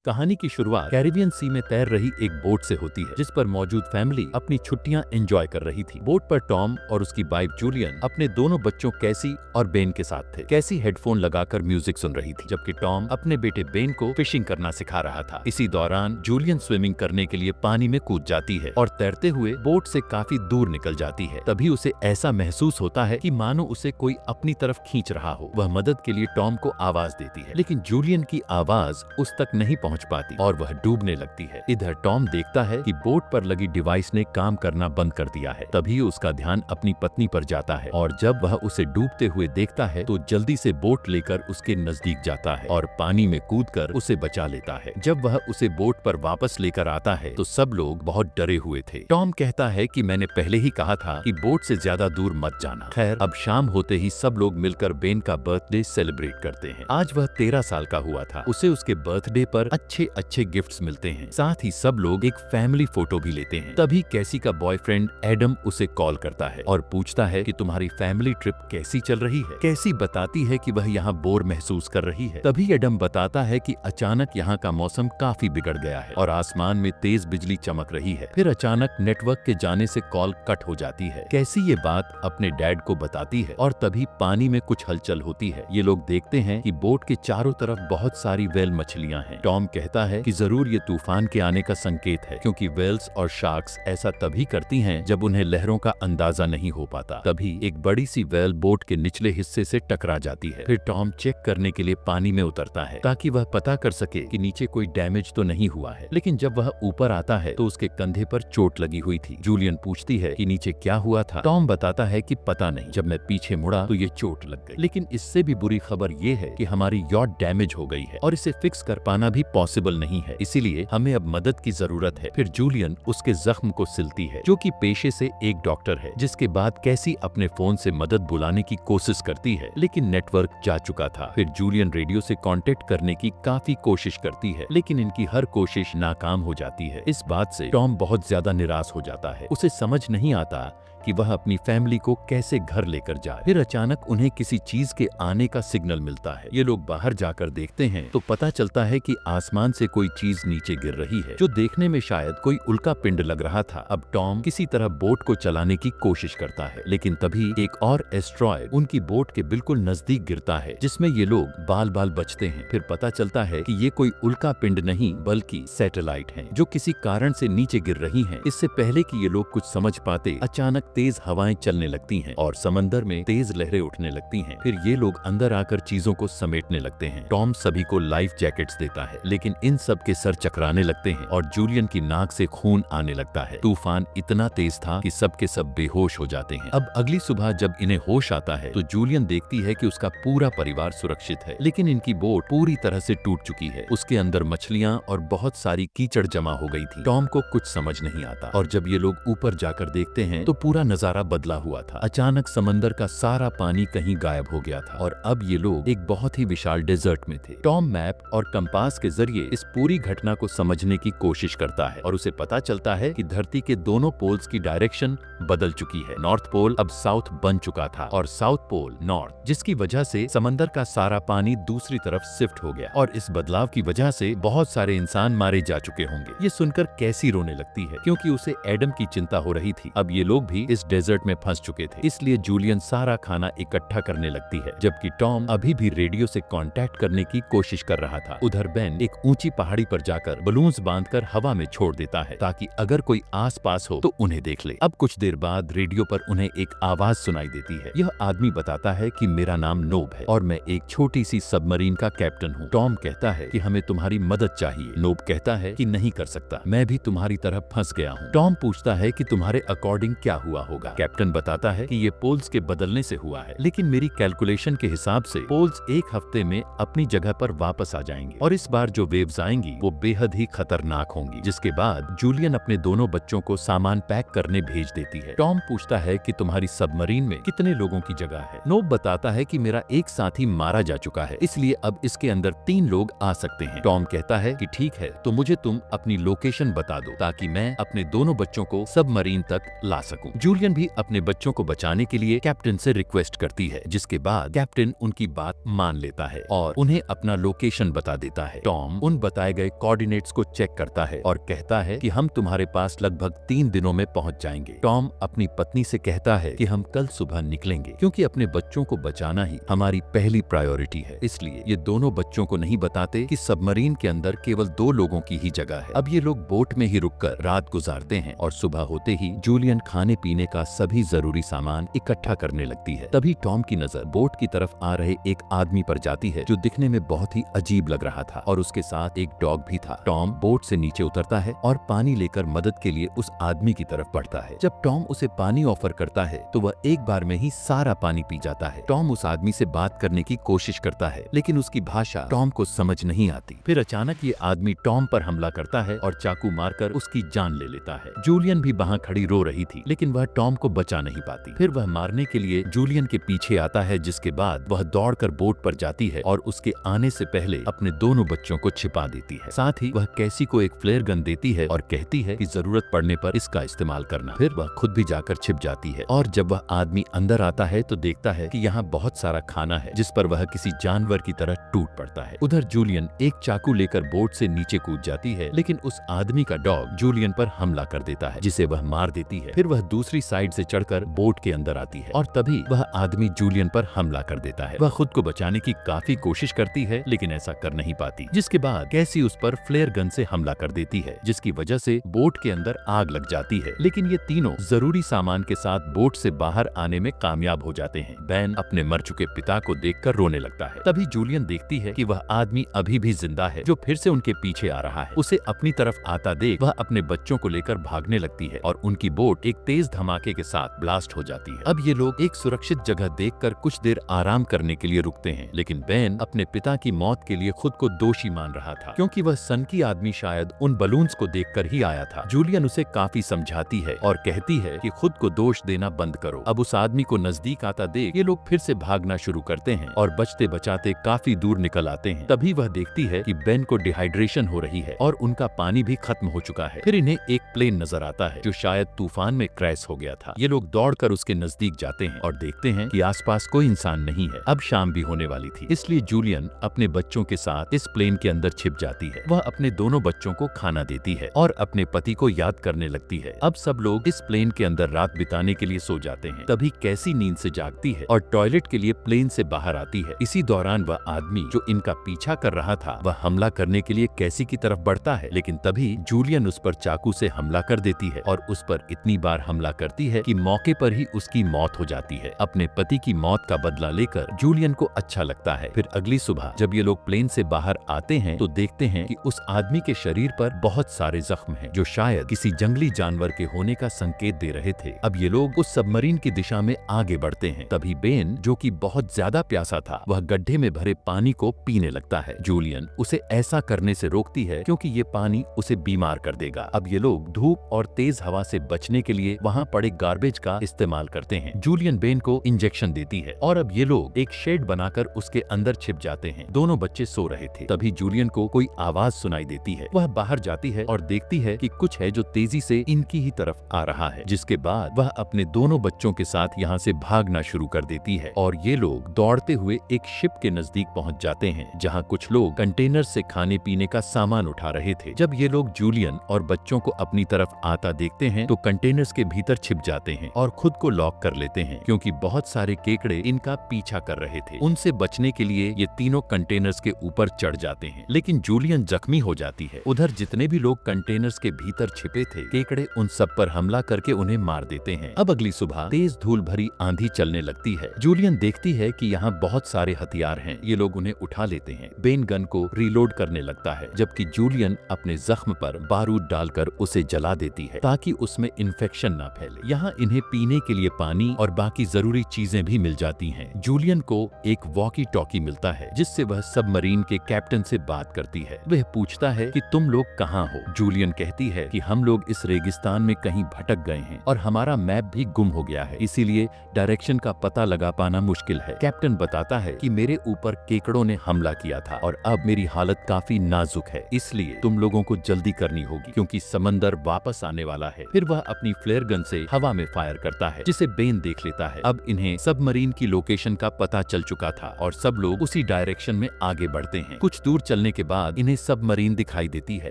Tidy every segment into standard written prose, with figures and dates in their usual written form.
कहानी की शुरुआत कैरिबियन सी में तैर रही एक बोट से होती है, जिस पर मौजूद फैमिली अपनी छुट्टियां एंजॉय कर रही थी। बोट पर टॉम और उसकी वाइफ जूलियन अपने दोनों बच्चों कैसी और बेन के साथ थे। कैसी हेडफोन लगाकर म्यूजिक सुन रही थी, जबकि टॉम अपने बेटे बेन को फिशिंग करना सिखा रहा था। इसी दौरान जूलियन स्विमिंग करने के लिए पानी में कूद जाती है और तैरते हुए बोट से काफी दूर निकल जाती है। तभी उसे ऐसा महसूस होता है कि मानो उसे कोई अपनी तरफ खींच रहा हो। वह मदद के लिए टॉम को आवाज देती है, लेकिन जूलियन की आवाज उस तक नहीं पहुंच पाती और वह डूबने लगती है। इधर टॉम देखता है कि बोट पर लगी डिवाइस ने काम करना बंद कर दिया है। तभी उसका ध्यान अपनी पत्नी पर जाता है और जब वह उसे डूबते हुए देखता है तो जल्दी से बोट लेकर उसके नजदीक जाता है और पानी में कूदकर उसे बचा लेता है। जब वह उसे बोट पर वापस लेकर आता है तो सब लोग बहुत डरे हुए थे। टॉम कहता है कि मैंने पहले ही कहा था कि बोट से ज्यादा दूर मत जाना। खैर, अब शाम होते ही सब लोग मिलकर बेन का बर्थडे सेलिब्रेट करते हैं। आज वह 13 साल का हुआ था। उसे उसके बर्थडे पर अच्छे अच्छे गिफ्ट्स मिलते हैं। साथ ही सब लोग एक फैमिली फोटो भी लेते हैं। तभी कैसी का बॉयफ्रेंड एडम उसे कॉल करता है और पूछता है कि तुम्हारी फैमिली ट्रिप कैसी चल रही है। कैसी बताती है कि वह यहाँ बोर महसूस कर रही है। तभी एडम बताता है कि अचानक यहाँ का मौसम काफी बिगड़ गया है और आसमान में तेज बिजली चमक रही है। फिर अचानक नेटवर्क के जाने से कॉल कट हो जाती है। कैसी ये बात अपने डैड को बताती है और तभी पानी में कुछ हलचल होती है। ये लोग देखते हैं कि बोट के चारों तरफ बहुत सारी वेल मछलियां हैं। टॉम कहता है कि जरूर ये तूफान के आने का संकेत है, क्योंकि वेल्स और शार्क्स ऐसा तभी करती हैं जब उन्हें लहरों का अंदाजा नहीं हो पाता। तभी एक बड़ी सी वेल बोट के निचले हिस्से से टकरा जाती है। फिर टॉम चेक करने के लिए पानी में उतरता है ताकि वह पता कर सके कि नीचे कोई डैमेज तो नहीं हुआ है। लेकिन जब वह ऊपर आता है तो उसके कंधे पर चोट लगी हुई थी। जूलियन पूछती है कि नीचे क्या हुआ था। टॉम बताता है कि पता नहीं, जब मैं पीछे मुड़ा तो ये चोट लग गई। लेकिन इससे भी बुरी खबर ये है कि हमारी यॉट डैमेज हो गई है और इसे फिक्स कर पाना भी पॉसिबल नहीं है, इसीलिए हमें अब मदद की जरूरत है। फिर जूलियन उसके जख्म को सिलती है, जो कि पेशे से एक डॉक्टर है। जिसके बाद कैसी अपने फोन से मदद बुलाने की कोशिश करती है, लेकिन नेटवर्क जा चुका था। फिर जूलियन रेडियो से कांटेक्ट करने की काफी कोशिश करती है, लेकिन इनकी हर कोशिश नाकाम हो जाती है। इस बात से टॉम बहुत ज्यादा निराश हो जाता है। उसे समझ नहीं आता कि वह अपनी फैमिली को कैसे घर लेकर जाए। फिर अचानक उन्हें किसी चीज के आने का सिग्नल मिलता है। ये लोग बाहर जाकर देखते हैं तो पता चलता है कि आसमान से कोई चीज नीचे गिर रही है, जो देखने में शायद कोई उल्का पिंड लग रहा था। अब टॉम किसी तरह बोट को चलाने की कोशिश करता है, लेकिन तभी एक और एस्ट्रॉयड उनकी बोट के बिल्कुल नजदीक गिरता है, जिसमें ये लोग बाल बाल बचते हैं। फिर पता चलता है कि ये कोई उल्का पिंड नहीं बल्कि सैटेलाइट है, जो किसी कारण से नीचे गिर रही है। इससे पहले कि ये लोग कुछ समझ पाते, अचानक तेज हवाएं चलने लगती हैं और समंदर में तेज लहरें उठने लगती हैं। फिर ये लोग अंदर आकर चीजों को समेटने लगते हैं। टॉम सभी को लाइफ जैकेट्स देता है, लेकिन इन सब के सर चकराने लगते हैं और जूलियन की नाक से खून आने लगता है। तूफान इतना तेज था कि सब के सब बेहोश हो जाते हैं। अब अगली सुबह जब इन्हें होश आता है तो जूलियन देखती है कि उसका पूरा परिवार सुरक्षित है, लेकिन इनकी बोट पूरी तरह से टूट चुकी है। उसके अंदर मछलियां और बहुत सारी कीचड़ जमा हो गई थी। टॉम को कुछ समझ नहीं आता और जब ये लोग ऊपर जाकर देखते हैं तो पूरा नजारा बदला हुआ था। अचानक समंदर का सारा पानी कहीं गायब हो गया था और अब ये लोग एक बहुत ही विशाल डेजर्ट में थे। टॉम मैप और कंपास के जरिए इस पूरी घटना को समझने की कोशिश करता है और उसे पता चलता है कि धरती के दोनों पोल्स की डायरेक्शन बदल चुकी है। नॉर्थ पोल अब साउथ बन चुका था और साउथ पोल नॉर्थ, जिसकी वजह से समंदर का सारा पानी दूसरी तरफ शिफ्ट हो गया और इस बदलाव की वजह से बहुत सारे इंसान मारे जा चुके होंगे। ये सुनकर कैसी रोने लगती है, क्योंकि उसे एडम की चिंता हो रही थी। अब ये लोग भी इस डेजर्ट में फंस चुके थे, इसलिए जूलियन सारा खाना इकट्ठा करने लगती है, जबकि टॉम अभी भी रेडियो से कांटेक्ट करने की कोशिश कर रहा था। उधर बेन एक ऊंची पहाड़ी पर जाकर बलून्स बांधकर हवा में छोड़ देता है ताकि अगर कोई आस पास हो तो उन्हें देख ले। अब कुछ देर बाद रेडियो पर उन्हें एक आवाज सुनाई देती है। यह आदमी बताता है कि मेरा नाम नोब है और मैं एक छोटी सी सबमरीन का कैप्टन हूँ। टॉम कहता है कि हमें तुम्हारी मदद चाहिए। नोब कहता है कि नहीं कर सकता, मैं भी तुम्हारी तरह फंस गया हूँ। टॉम पूछता है कि तुम्हारे अकॉर्डिंग क्या हुआ होगा। कैप्टन बताता है कि ये पोल्स के बदलने से हुआ है, लेकिन मेरी कैलकुलेशन के हिसाब से पोल्स एक हफ्ते में अपनी जगह पर वापस आ जाएंगे और इस बार जो वेव्स आएंगी वो बेहद ही खतरनाक होंगी। जिसके बाद जूलियन अपने दोनों बच्चों को सामान पैक करने भेज देती है। टॉम पूछता है कि तुम्हारी सबमरीन में कितने लोगों की जगह है। नोब बताता है कि मेरा एक साथी मारा जा चुका है, इसलिए अब इसके अंदर 3 लोग आ सकते हैं। टॉम कहता है कि ठीक है, तो मुझे तुम अपनी लोकेशन बता दो ताकि मैं अपने दोनों बच्चों को सबमरीन तक ला सकूं। जूलियन भी अपने बच्चों को बचाने के लिए कैप्टन से रिक्वेस्ट करती है, जिसके बाद कैप्टन उनकी बात मान लेता है और उन्हें अपना लोकेशन बता देता है। टॉम उन बताए गए कोऑर्डिनेट्स को चेक करता है और कहता है कि हम तुम्हारे पास लगभग 3 दिनों में पहुंच जाएंगे। टॉम अपनी पत्नी से कहता है कि हम कल सुबह निकलेंगे क्योंकि अपने बच्चों को बचाना ही हमारी पहली प्रायोरिटी है। इसलिए ये दोनों बच्चों को नहीं बताते कि सबमरीन के अंदर केवल 2 लोगों की ही जगह है। अब ये लोग बोट में ही रुककर रात गुजारते हैं और सुबह होते ही जूलियन खाने पीने का सभी जरूरी सामान इकट्ठा करने लगती है। तभी टॉम की नजर बोट की तरफ आ रहे एक आदमी पर जाती है जो दिखने में बहुत ही अजीब लग रहा था और उसके साथ एक डॉग भी था। टॉम बोट से नीचे उतरता है और पानी लेकर मदद के लिए उस आदमी की तरफ बढ़ता है। जब टॉम उसे पानी ऑफर करता है तो वह एक बार में ही सारा पानी पी जाता है। टॉम उस आदमी से बात करने की कोशिश करता है लेकिन उसकी भाषा टॉम को समझ नहीं आती। फिर अचानक ये आदमी टॉम पर हमला करता है और चाकू मारकर उसकी जान ले लेता है। जूलियन भी वहाँ खड़ी रो रही थी लेकिन वह टॉम को बचा नहीं पाती। फिर वह मारने के लिए जूलियन के पीछे आता है, जिसके बाद वह दौड़कर बोट पर जाती है और उसके आने से पहले अपने दोनों बच्चों को छिपा देती है। साथ ही वह कैसी को एक फ्लेयर गन देती है और कहती है कि जरूरत पड़ने पर इसका इस्तेमाल करना। फिर वह खुद भी जाकर छिप जाती है और जब वह आदमी अंदर आता है तो देखता है कि यहाँ बहुत सारा खाना है, जिस पर वह किसी जानवर की तरह टूट पड़ता है। उधर जूलियन एक चाकू लेकर बोट से नीचे कूद जाती है लेकिन उस आदमी का डॉग जूलियन पर हमला कर देता है, जिसे वह मार देती है। फिर वह दूसरी साइड से चढ़कर बोट के अंदर आती है और तभी वह आदमी जूलियन पर हमला कर देता है। वह खुद को बचाने की काफी कोशिश करती है लेकिन ऐसा कर नहीं पाती, जिसके बाद कैसी उस पर फ्लेयर गन से हमला कर देती है, जिसकी वजह से बोट के अंदर आग लग जाती है। लेकिन ये तीनों जरूरी सामान के साथ बोट से बाहर आने में कामयाब हो जाते हैं। बैन अपने मर चुके पिता को देखकर रोने लगता है। तभी जूलियन देखती है कि वह आदमी अभी भी जिंदा है जो फिर से उनके पीछे आ रहा है। उसे अपनी तरफ आता देख वह अपने बच्चों को लेकर भागने लगती है और उनकी बोट एक तेज धमाके के साथ ब्लास्ट हो जाती है। अब ये लोग एक सुरक्षित जगह देखकर कुछ देर आराम करने के लिए रुकते हैं, लेकिन बेन अपने पिता की मौत के लिए खुद को दोषी मान रहा था क्योंकि वह सनकी आदमी शायद उन बलून्स को देखकर ही आया था। जूलियन उसे काफी समझाती है और कहती है कि खुद को दोष देना बंद करो। अब उस आदमी को नजदीक आता देख ये लोग फिर से भागना शुरू करते हैं और बचते बचाते काफी दूर निकल आते हैं। तभी वह देखती है कि बेन को डिहाइड्रेशन हो रही है और उनका पानी भी खत्म हो चुका है। फिर इन्हें एक प्लेन नजर आता है जो शायद तूफान में क्रैश हो गया था। ये लोग दौड़कर उसके नजदीक जाते हैं और देखते हैं कि आसपास कोई इंसान नहीं है। अब शाम भी होने वाली थी, इसलिए जूलियन अपने बच्चों के साथ इस प्लेन के अंदर छिप जाती है। वह अपने दोनों बच्चों को खाना देती है और अपने पति को याद करने लगती है। अब सब लोग इस प्लेन के अंदर रात बिताने के लिए सो जाते हैं। तभी कैसी नींद से जागती है और टॉयलेट के लिए प्लेन से बाहर आती है। इसी दौरान वह आदमी जो इनका पीछा कर रहा था वह हमला करने के लिए कैसी की तरफ बढ़ता है, लेकिन तभी जूलियन उस पर चाकू से हमला कर देती है और उस पर इतनी बार हमला करती है कि मौके पर ही उसकी मौत हो जाती है। अपने पति की मौत का बदला लेकर जूलियन को अच्छा लगता है। फिर अगली सुबह जब ये लोग प्लेन से बाहर आते हैं तो देखते हैं कि उस आदमी के शरीर पर बहुत सारे जख्म हैं जो शायद किसी जंगली जानवर के होने का संकेत दे रहे थे। अब ये लोग उस सबमरीन की दिशा में आगे बढ़ते हैं। तभी बेन जो कि बहुत ज्यादा प्यासा था वह गड्ढे में भरे पानी को पीने लगता है। जूलियन उसे ऐसा करने से रोकती है क्योंकि ये पानी उसे बीमार कर देगा। अब ये लोग धूप और तेज हवा से बचने के लिए वहाँ पड़े गार्बेज का इस्तेमाल करते हैं। जूलियन बेन को इंजेक्शन देती है और अब ये लोग एक शेड बनाकर उसके अंदर छिप जाते हैं। दोनों बच्चे सो रहे थे। तभी जूलियन को कोई आवाज सुनाई देती है। वह बाहर जाती है और देखती है कि कुछ है जो तेजी से इनकी ही तरफ आ रहा है, जिसके बाद वह अपने दोनों बच्चों के साथ यहाँ से भागना शुरू कर देती है और ये लोग दौड़ते हुए एक शिप के नजदीक पहुँच जाते हैं जहाँ कुछ लोग कंटेनर से खाने पीने का सामान उठा रहे थे। जब ये लोग जूलियन और बच्चों को अपनी तरफ आता देखते हैं तो कंटेनर्स के भीतर छिप जाते हैं और खुद को लॉक कर लेते हैं क्योंकि बहुत सारे केकड़े इनका पीछा कर रहे थे। उनसे बचने के लिए ये तीनों कंटेनर्स के ऊपर चढ़ जाते हैं, लेकिन जूलियन जख्मी हो जाती है। उधर जितने भी लोग कंटेनर्स के भीतर छिपे थे केकड़े उन सब पर हमला करके उन्हें मार देते हैं। अब अगली सुबह तेज धूल भरी आंधी चलने लगती है। जूलियन देखती है कि यहाँ बहुत सारे हथियार हैं। ये लोग उन्हें उठा लेते हैं। बेन गन को रीलोड करने लगता है जबकि जूलियन अपने जख्म पर बारूद डालकर उसे जला देती है ताकि उसमें इन्फेक्शन ना फैले। यहाँ इन्हें पीने के लिए पानी और बाकी जरूरी चीजें भी मिल जाती हैं। जूलियन को एक वॉकी टॉकी मिलता है जिससे वह सबमरीन के कैप्टन से बात करती है। वह पूछता है कि तुम लोग कहाँ हो। जूलियन कहती है कि हम लोग इस रेगिस्तान में कहीं भटक गए हैं और हमारा मैप भी गुम हो गया है, इसीलिए डायरेक्शन का पता लगा पाना मुश्किल है। कैप्टन बताता है कि मेरे ऊपर केकड़ों ने हमला किया था और अब मेरी हालत काफी नाजुक है, इसलिए तुम लोगों को जल्दी करनी होगी क्योंकि समंदर वापस आने वाला है। फिर वह अपनी फ्लेयर गन से से हवा में फायर करता है, जिसे बेन देख लेता है। अब इन्हें सबमरीन की लोकेशन का पता चल चुका था और सब लोग उसी डायरेक्शन में आगे बढ़ते हैं। कुछ दूर चलने के बाद इन्हें सबमरीन दिखाई देती है,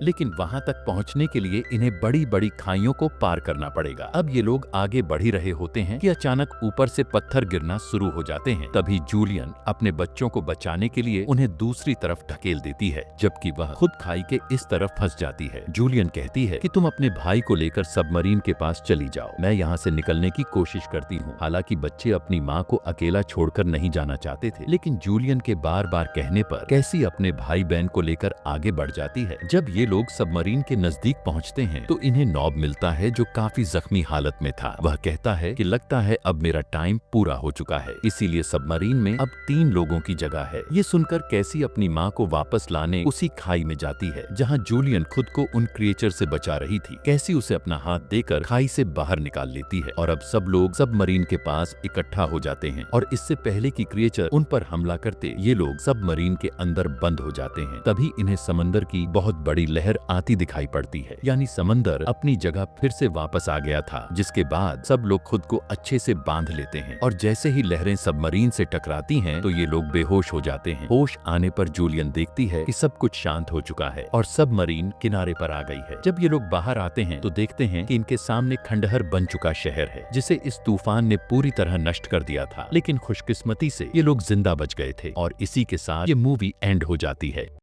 लेकिन वहां तक पहुंचने के लिए इन्हें बड़ी बड़ी खाइयों को पार करना पड़ेगा। अब ये लोग आगे बढ़ ही रहे होते हैं कि अचानक ऊपर से पत्थर गिरना शुरू हो जाते हैं। तभी जूलियन अपने बच्चों को बचाने के लिए उन्हें दूसरी तरफ ढकेल देती है, जबकि वह खुद खाई के इस तरफ फंस जाती है। जूलियन कहती है कि तुम अपने भाई को लेकर सबमरीन के पास चली जाओ, मैं यहाँ से निकलने की कोशिश करती हूँ। हालांकि बच्चे अपनी माँ को अकेला छोड़कर नहीं जाना चाहते थे, लेकिन जूलियन के बार बार कहने पर कैसी अपने भाई बहन को लेकर आगे बढ़ जाती है। जब ये लोग सबमरीन के नजदीक पहुँचते हैं तो इन्हें नॉब मिलता है, जो काफी जख्मी हालत में था। वह कहता है कि लगता है अब मेरा टाइम पूरा हो चुका है, इसीलिए सबमरीन में अब 3 लोगों की जगह है। ये सुनकर कैसी अपनी माँ को वापस लाने उसी खाई में जाती है जहाँ जूलियन खुद को उन क्रिएचर से बचा रही थी। कैसी उसे अपना हाथ देकर खाई से बाहर निकाल लेती है और अब सब लोग सबमरीन के पास इकट्ठा हो जाते हैं और इससे पहले कि क्रिएचर उन पर हमला करते ये लोग सबमरीन के अंदर बंद हो जाते हैं। तभी इन्हें समंदर की बहुत बड़ी लहर आती दिखाई पड़ती है, यानी समंदर अपनी जगह फिर से वापस आ गया था, जिसके बाद सब लोग खुद को अच्छे से बांध लेते हैं और जैसे ही लहरें सबमरीन से टकराती हैं तो ये लोग बेहोश हो जाते हैं। होश आने पर जूलियन देखती है कि सब कुछ शांत हो चुका है और सबमरीन किनारे पर आ गई है। जब ये लोग बाहर आते हैं तो देखते हैं कि इनके सामने खंडहर बन चुका शहर है, जिसे इस तूफान ने पूरी तरह नष्ट कर दिया था, लेकिन खुशकिस्मती से ये लोग जिंदा बच गए थे और इसी के साथ ये मूवी एंड हो जाती है।